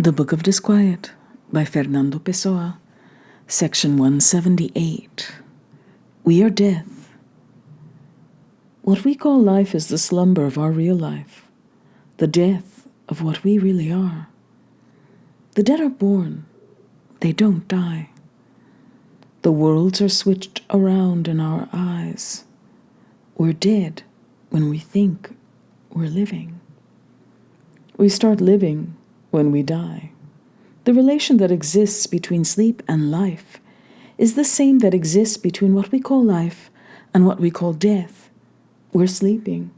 The Book of Disquiet by Fernando Pessoa, Section 178. We are death. What we call life is the slumber of our real life, the death of what we really are. The dead are born, they don't die. The worlds are switched around in our eyes. We're dead when we think we're living. We start living when we die. The relation that exists between sleep and life is the same that exists between what we call life and what we call death. We're sleeping,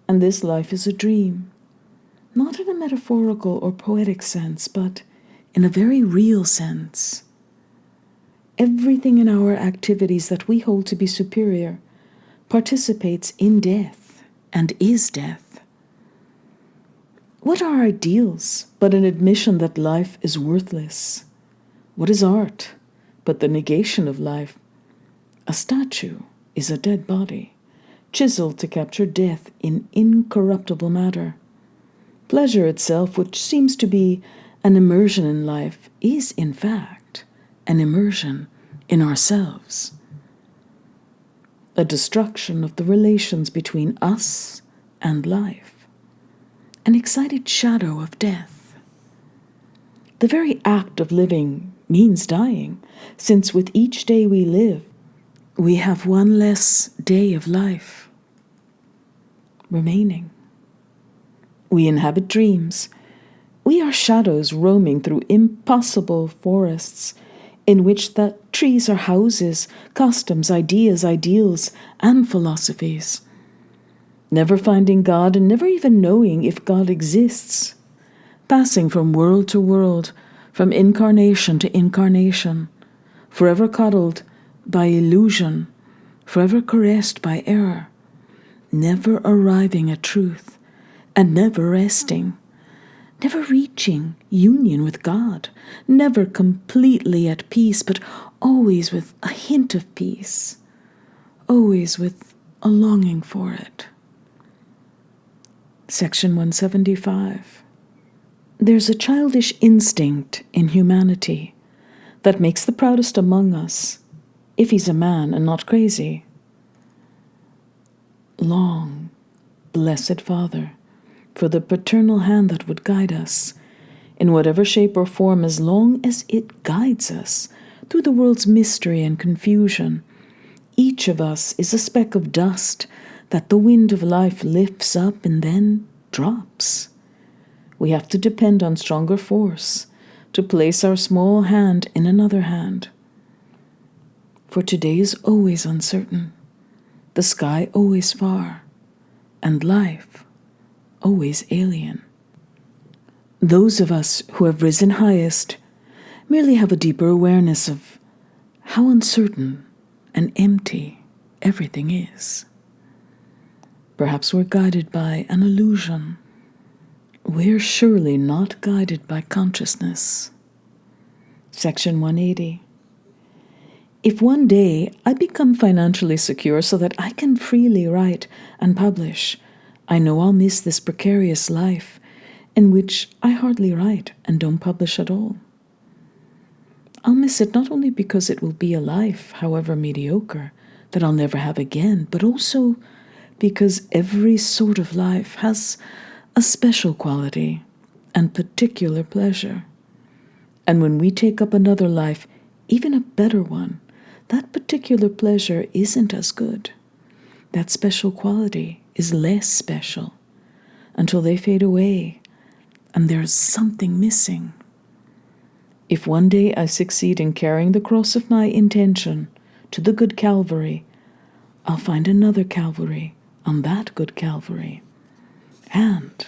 and this life is a dream, not in a metaphorical or poetic sense, but in a very real sense. Everything in our activities that we hold to be superior participates in death and is death. What are ideals but an admission that life is worthless? What is art but the negation of life? A statue is a dead body, chiseled to capture death in incorruptible matter. Pleasure itself, which seems to be an immersion in life, is in fact an immersion in ourselves. A destruction of the relations between us and life. An excited shadow of death. The very act of living means dying, since with each day we live, we have one less day of life remaining. We inhabit dreams. We are shadows roaming through impossible forests in which the trees are houses, customs, ideas, ideals, and philosophies. Never finding God and never even knowing if God exists, passing from world to world, from incarnation to incarnation, forever coddled by illusion, forever caressed by error, never arriving at truth, and never resting, never reaching union with God, never completely at peace, but always with a hint of peace, always with a longing for it. Section 175. There's a childish instinct in humanity that makes the proudest among us, if he's a man and not crazy. Long, blessed Father, for the paternal hand that would guide us, in whatever shape or form, as long as it guides us through the world's mystery and confusion. Each of us is a speck of dust that the wind of life lifts up and then drops. We have to depend on stronger force to place our small hand in another hand. For today is always uncertain, the sky always far, and life always alien. Those of us who have risen highest merely have a deeper awareness of how uncertain and empty everything is. Perhaps we're guided by an illusion. We're surely not guided by consciousness. Section 180. If one day I become financially secure so that I can freely write and publish, I know I'll miss this precarious life in which I hardly write and don't publish at all. I'll miss it not only because it will be a life, however mediocre, that I'll never have again, but also because every sort of life has a special quality and particular pleasure. And when we take up another life, even a better one, that particular pleasure isn't as good. That special quality is less special until they fade away and there's something missing. If one day I succeed in carrying the cross of my intention to the good Calvary, I'll find another Calvary on that good Calvary. And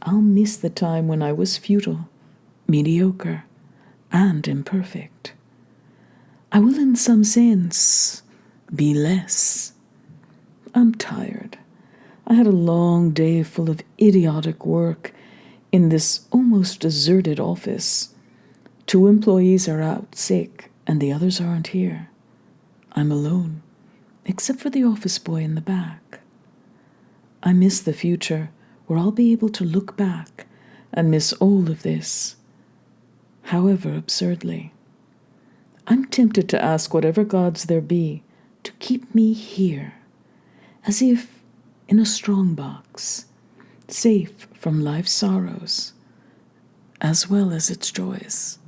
I'll miss the time when I was futile, mediocre, and imperfect. I will in some sense be less. I'm tired. I had a long day full of idiotic work in this almost deserted office. 2 employees are out sick and the others aren't here. I'm alone, except for the office boy in the back. I miss the future where I'll be able to look back and miss all of this, however absurdly. I'm tempted to ask whatever gods there be to keep me here, as if in a strong box, safe from life's sorrows as well as its joys.